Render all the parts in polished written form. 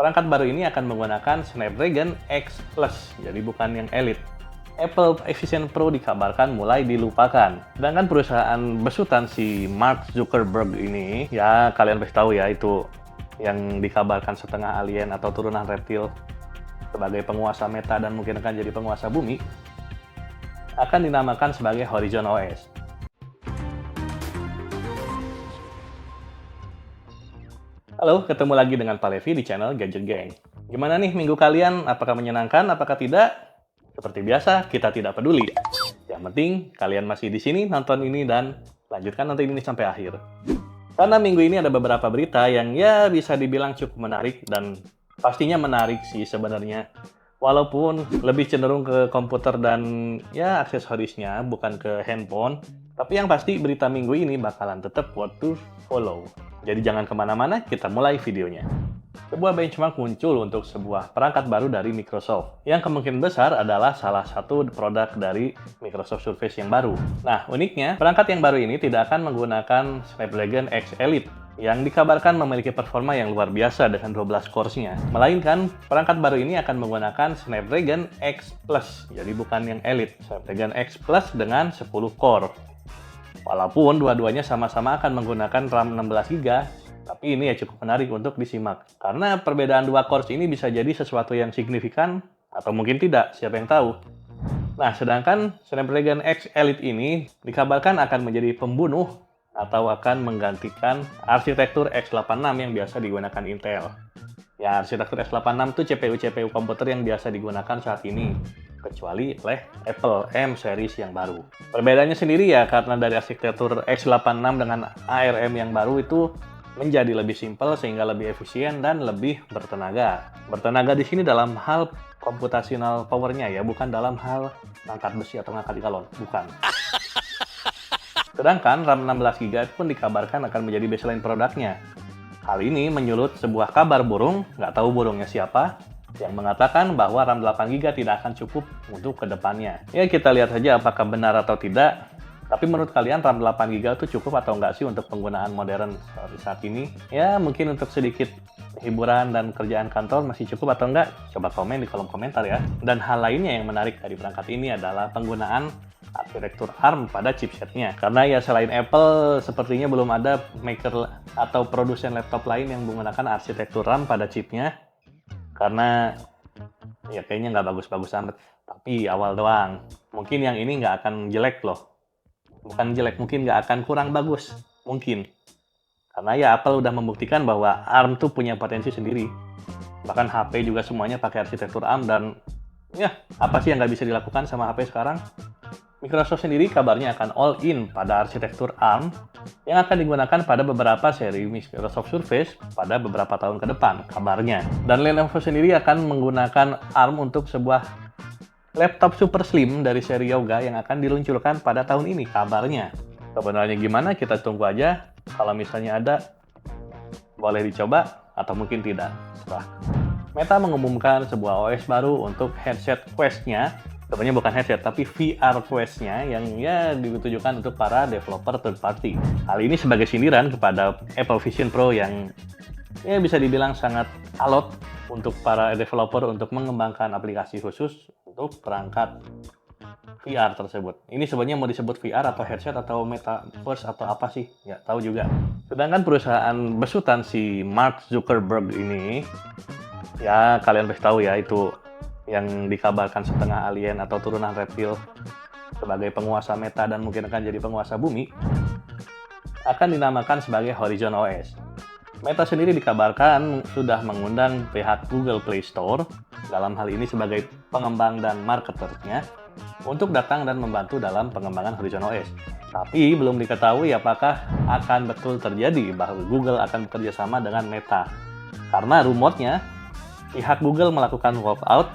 Perangkat baru ini akan menggunakan Snapdragon X Plus, jadi bukan yang Elite. Apple Vision Pro dikabarkan mulai dilupakan. Sedangkan perusahaan besutan si Mark Zuckerberg ini, ya kalian pasti tahu ya, itu yang dikabarkan setengah alien atau turunan reptil sebagai penguasa Meta dan mungkin akan jadi penguasa bumi, akan dinamakan sebagai Horizon OS. Halo, ketemu lagi dengan Pak Levi di channel Gadget Gang. Gimana nih minggu kalian? Apakah menyenangkan? Apakah tidak? Seperti biasa, kita tidak peduli. Yang penting, kalian masih di sini nonton ini dan lanjutkan nonton ini sampai akhir. Karena minggu ini ada beberapa berita yang ya bisa dibilang cukup menarik dan pastinya menarik sih sebenarnya. Walaupun lebih cenderung ke komputer dan ya aksesorisnya, bukan ke handphone. Tapi yang pasti berita minggu ini bakalan tetap worth to follow. Jadi jangan kemana-mana, kita mulai videonya. Sebuah benchmark muncul untuk sebuah perangkat baru dari Microsoft, yang kemungkinan besar adalah salah satu produk dari Microsoft Surface yang baru. Nah, uniknya, perangkat yang baru ini tidak akan menggunakan Snapdragon X Elite, yang dikabarkan memiliki performa yang luar biasa dengan 12 cores-nya. Melainkan, perangkat baru ini akan menggunakan Snapdragon X Plus, jadi bukan yang Elite. Snapdragon X Plus dengan 10 core. Walaupun dua-duanya sama-sama akan menggunakan RAM 16GB, tapi ini ya cukup menarik untuk disimak. Karena perbedaan dua cores ini bisa jadi sesuatu yang signifikan, atau mungkin tidak, siapa yang tahu. Nah, sedangkan Snapdragon X Elite ini dikabarkan akan menjadi pembunuh atau akan menggantikan arsitektur X86 yang biasa digunakan Intel. Ya, arsitektur X86 itu CPU-CPU komputer yang biasa digunakan saat ini, kecuali oleh Apple M series yang baru. Perbedaannya sendiri ya, karena dari arsitektur X86 dengan ARM yang baru itu menjadi lebih simpel sehingga lebih efisien dan lebih bertenaga. Bertenaga di sini dalam hal computational power-nya ya, bukan dalam hal ngangkat besi atau ngangkat galon, bukan. Sedangkan RAM 16GB pun dikabarkan akan menjadi baseline produknya. Hal ini menyulut sebuah kabar burung, nggak tahu burungnya siapa, yang mengatakan bahwa RAM 8GB tidak akan cukup untuk kedepannya. Ya, kita lihat saja apakah benar atau tidak. Tapi menurut kalian RAM 8GB itu cukup atau enggak sih untuk penggunaan modern saat ini? Ya, mungkin untuk sedikit hiburan dan kerjaan kantor masih cukup atau enggak? Coba komen di kolom komentar ya. Dan hal lainnya yang menarik dari perangkat ini adalah penggunaan arsitektur ARM pada chipsetnya. Karena ya selain Apple, sepertinya belum ada maker atau produsen laptop lain yang menggunakan arsitektur RAM pada chipnya. Karena ya kayaknya nggak bagus-bagus amat. Tapi awal doang. Mungkin yang ini nggak akan jelek loh. Bukan jelek, mungkin nggak akan kurang bagus. Mungkin. Karena ya Apple udah membuktikan bahwa ARM tuh punya potensi sendiri. Bahkan HP juga semuanya pakai arsitektur ARM dan ya apa sih yang nggak bisa dilakukan sama HP sekarang? Microsoft sendiri kabarnya akan all in pada arsitektur ARM yang akan digunakan pada beberapa seri Microsoft Surface pada beberapa tahun ke depan, kabarnya. Dan Lenovo sendiri akan menggunakan ARM untuk sebuah laptop super slim dari seri Yoga yang akan diluncurkan pada tahun ini, kabarnya. Sebenarnya gimana? Kita tunggu aja. Kalau misalnya ada, boleh dicoba atau mungkin tidak. Meta mengumumkan sebuah OS baru untuk headset Quest-nya. Sebenarnya bukan headset, tapi VR Quest-nya yang ya ditujukan untuk para developer third party. Hal ini sebagai sindiran kepada Apple Vision Pro yang ya bisa dibilang sangat alot untuk para developer untuk mengembangkan aplikasi khusus untuk perangkat VR tersebut. Ini sebenarnya mau disebut VR atau headset atau metaverse atau apa sih? Nggak tahu juga. Sedangkan perusahaan besutan si Mark Zuckerberg ini, ya kalian pasti tahu ya, itu yang dikabarkan setengah alien atau turunan reptil sebagai penguasa Meta dan mungkin akan jadi penguasa bumi, akan dinamakan sebagai Horizon OS. Meta sendiri dikabarkan sudah mengundang pihak Google Play Store, dalam hal ini sebagai pengembang dan marketernya, untuk datang dan membantu dalam pengembangan Horizon OS. Tapi belum diketahui apakah akan betul terjadi bahwa Google akan bekerja sama dengan Meta. Karena rumornya, pihak Google melakukan walkout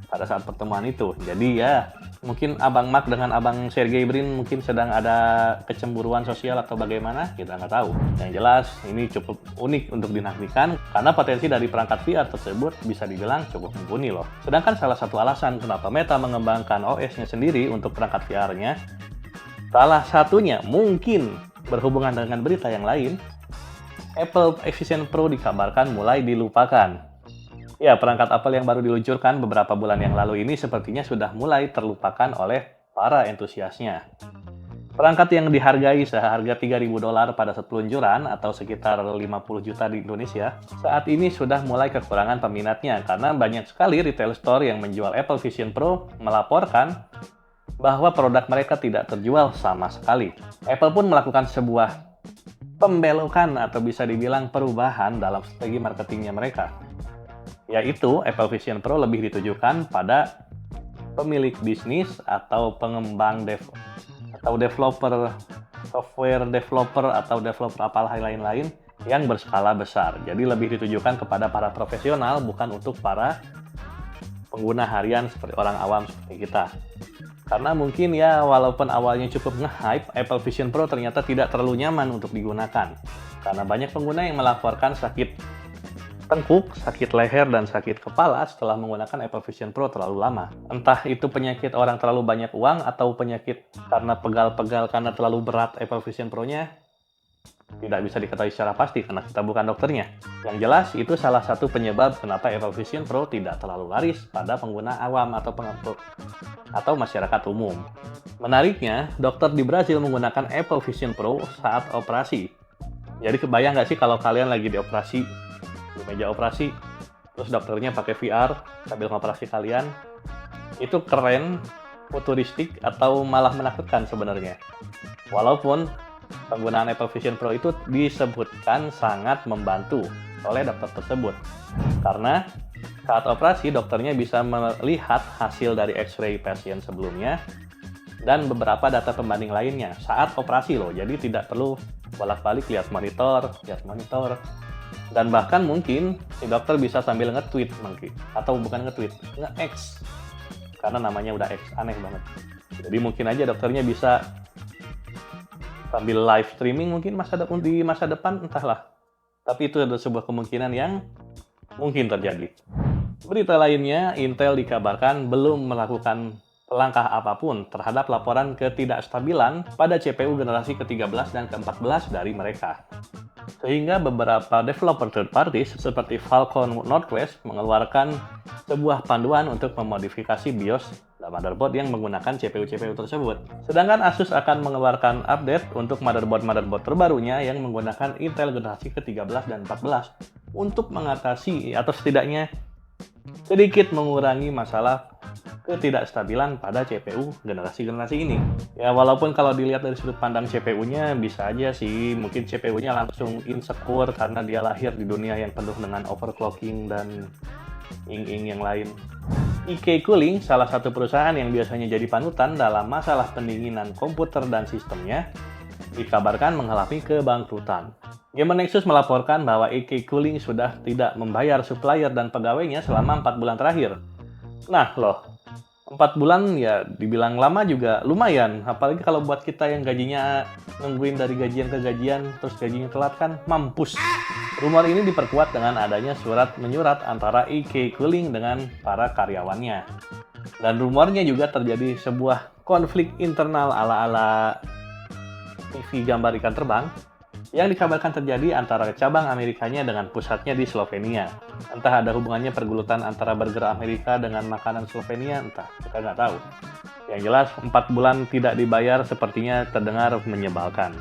pada saat pertemuan itu. Jadi ya, mungkin Abang Mark dengan Abang Sergey Brin mungkin sedang ada kecemburuan sosial atau bagaimana, kita nggak tahu. Yang jelas, ini cukup unik untuk dinantikan karena potensi dari perangkat VR tersebut bisa dibilang cukup mumpuni loh. Sedangkan salah satu alasan kenapa Meta mengembangkan OS-nya sendiri untuk perangkat VR-nya, salah satunya mungkin berhubungan dengan berita yang lain, Apple Vision Pro dikabarkan mulai dilupakan. Ya, perangkat Apple yang baru diluncurkan beberapa bulan yang lalu ini sepertinya sudah mulai terlupakan oleh para entusiasnya. Perangkat yang dihargai seharga $3.000 pada saat peluncuran atau sekitar 50 juta di Indonesia, saat ini sudah mulai kekurangan peminatnya karena banyak sekali retail store yang menjual Apple Vision Pro melaporkan bahwa produk mereka tidak terjual sama sekali. Apple pun melakukan sebuah pembelokan atau bisa dibilang perubahan dalam strategi marketingnya mereka, yaitu Apple Vision Pro lebih ditujukan pada pemilik bisnis atau pengembang atau developer, software developer atau developer apalah lain-lain yang berskala besar. Jadi lebih ditujukan kepada para profesional, bukan untuk para pengguna harian seperti orang awam seperti kita. Karena mungkin ya walaupun awalnya cukup nge-hype, Apple Vision Pro ternyata tidak terlalu nyaman untuk digunakan. Karena banyak pengguna yang melaporkan sakit tengkuk, sakit leher, dan sakit kepala setelah menggunakan Apple Vision Pro terlalu lama. Entah itu penyakit orang terlalu banyak uang atau penyakit karena pegal-pegal karena terlalu berat Apple Vision Pro-nya, tidak bisa diketahui secara pasti karena kita bukan dokternya. Yang jelas, itu salah satu penyebab kenapa Apple Vision Pro tidak terlalu laris pada pengguna awam atau masyarakat umum. Menariknya, dokter di Brazil menggunakan Apple Vision Pro saat operasi. Jadi kebayang nggak sih kalau kalian lagi dioperasi di meja operasi, terus dokternya pakai VR sambil ngoperasi kalian? Itu keren, futuristik, atau malah menakutkan sebenarnya. Walaupun penggunaan Apple Vision Pro itu disebutkan sangat membantu oleh dokter tersebut. Karena saat operasi, dokternya bisa melihat hasil dari X-ray pasien sebelumnya dan beberapa data pembanding lainnya saat operasi loh. Jadi tidak perlu bolak-balik lihat monitor, dan bahkan mungkin si dokter bisa sambil nge-tweet mungkin, atau bukan nge-tweet, nge-X, karena namanya udah X, aneh banget. Jadi mungkin aja dokternya bisa sambil live streaming mungkin di masa depan, entahlah. Tapi itu adalah sebuah kemungkinan yang mungkin terjadi. Berita lainnya, Intel dikabarkan belum melakukan langkah apapun terhadap laporan ketidakstabilan pada CPU generasi ke-13 dan ke-14 dari mereka. Sehingga beberapa developer third parties seperti Falcon Northwest mengeluarkan sebuah panduan untuk memodifikasi BIOS dan motherboard yang menggunakan CPU-CPU tersebut. Sedangkan Asus akan mengeluarkan update untuk motherboard terbarunya yang menggunakan Intel generasi ke-13 dan 14 untuk mengatasi atau setidaknya sedikit mengurangi masalah ketidakstabilan pada CPU generasi-generasi ini. Ya walaupun kalau dilihat dari sudut pandang CPU-nya bisa aja sih, mungkin CPU-nya langsung insecure karena dia lahir di dunia yang penuh dengan overclocking dan yang lain. EK Cooling, salah satu perusahaan yang biasanya jadi panutan dalam masalah pendinginan komputer dan sistemnya, dikabarkan mengalami kebangkrutan. Gamer Nexus melaporkan bahwa EK Cooling sudah tidak membayar supplier dan pegawainya selama 4 bulan terakhir. Nah loh, 4 bulan ya dibilang lama juga lumayan, apalagi kalau buat kita yang gajinya nungguin dari gajian ke gajian, terus gajinya telat kan mampus. Rumor ini diperkuat dengan adanya surat menyurat antara EK Cooling dengan para karyawannya. Dan rumornya juga terjadi sebuah konflik internal ala-ala TV gambar ikan terbang yang dikabarkan terjadi antara cabang Amerikanya dengan pusatnya di Slovenia. Entah ada hubungannya pergulutan antara burger Amerika dengan makanan Slovenia, entah, kita nggak tahu. Yang jelas, 4 bulan tidak dibayar sepertinya terdengar menyebalkan.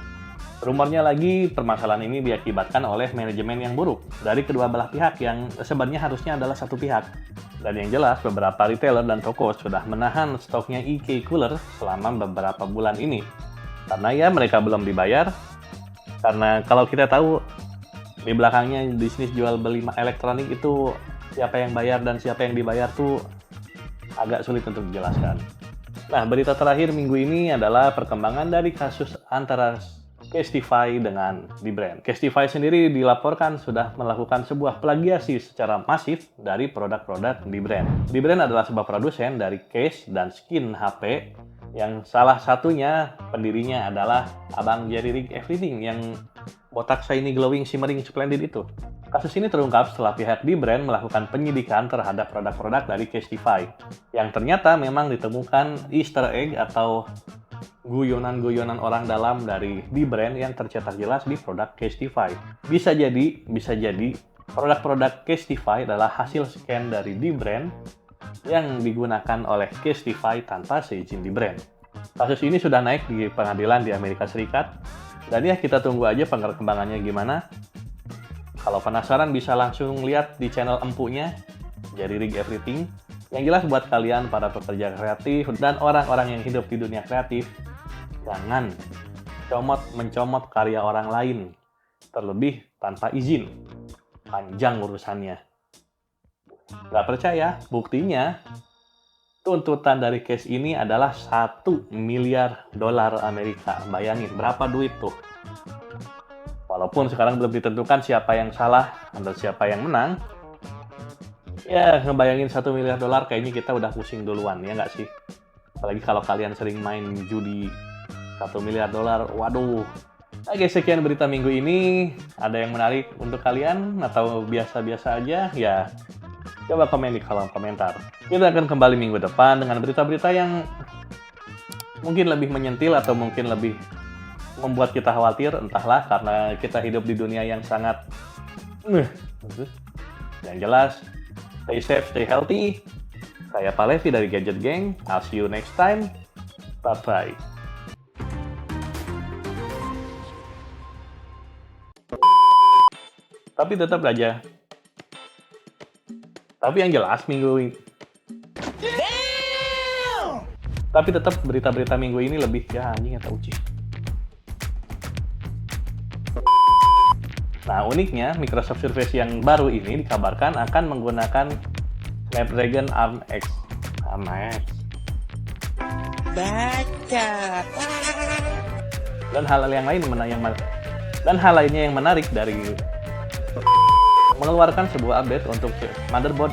Rumornya lagi, permasalahan ini diakibatkan oleh manajemen yang buruk dari kedua belah pihak yang sebenarnya harusnya adalah satu pihak. Dan yang jelas, beberapa retailer dan toko sudah menahan stoknya EK Cooler selama beberapa bulan ini. Karena ya mereka belum dibayar. Karena kalau kita tahu di belakangnya bisnis jual beli elektronik itu siapa yang bayar dan siapa yang dibayar tuh agak sulit untuk dijelaskan. Nah, berita terakhir minggu ini adalah perkembangan dari kasus antara Casetify dengan Dbrand. Casetify sendiri dilaporkan sudah melakukan sebuah plagiasi secara masif dari produk-produk Dbrand. Dbrand adalah sebuah produsen dari case dan skin HP yang salah satunya pendirinya adalah Abang Jerry Rig Everything yang botak shiny glowing shimmering splendid itu. Kasus ini terungkap setelah pihak Dbrand melakukan penyidikan terhadap produk-produk dari Casetify yang ternyata memang ditemukan Easter egg atau guyonan-guyonan orang dalam dari Dbrand yang tercetak jelas di produk Casetify. Bisa jadi Produk-produk Casetify adalah hasil scan dari D-Brand yang digunakan oleh Casetify tanpa seizin D-Brand. Kasus ini sudah naik di pengadilan di Amerika Serikat, dan ya kita tunggu aja perkembangannya gimana. Kalau penasaran bisa langsung lihat di channel empunya, jadi Rig Everything. Yang jelas buat kalian para pekerja kreatif dan orang-orang yang hidup di dunia kreatif, jangan mencomot karya orang lain, terlebih tanpa izin. Panjang urusannya. Nggak percaya? Buktinya, tuntutan dari case ini adalah 1 miliar dolar Amerika. Bayangin, berapa duit tuh? Walaupun sekarang belum ditentukan siapa yang salah dan siapa yang menang, ya ngebayangin 1 miliar dolar kayaknya kita udah pusing duluan, ya nggak sih? Apalagi kalau kalian sering main judi 1 miliar dolar, waduh. Oke, sekian berita minggu ini. Ada yang menarik untuk kalian atau biasa-biasa aja? Ya, coba komen di kolom komentar. Kita akan kembali minggu depan dengan berita-berita yang mungkin lebih menyentil atau mungkin lebih membuat kita khawatir. Entahlah, karena kita hidup di dunia yang sangat... Yang jelas, stay safe, stay healthy. Saya Pak Levi dari Gadget Gang. I'll see you next time. Bye-bye. Tapi tetap aja. Tapi yang jelas minggu ini. Tapi tetap berita-berita minggu ini lebih ya anjing atau uci. Nah, uniknya Microsoft Surface yang baru ini dikabarkan akan menggunakan Snapdragon ARM X. Baca. Dan hal lainnya yang menarik dari mengeluarkan sebuah update untuk motherboard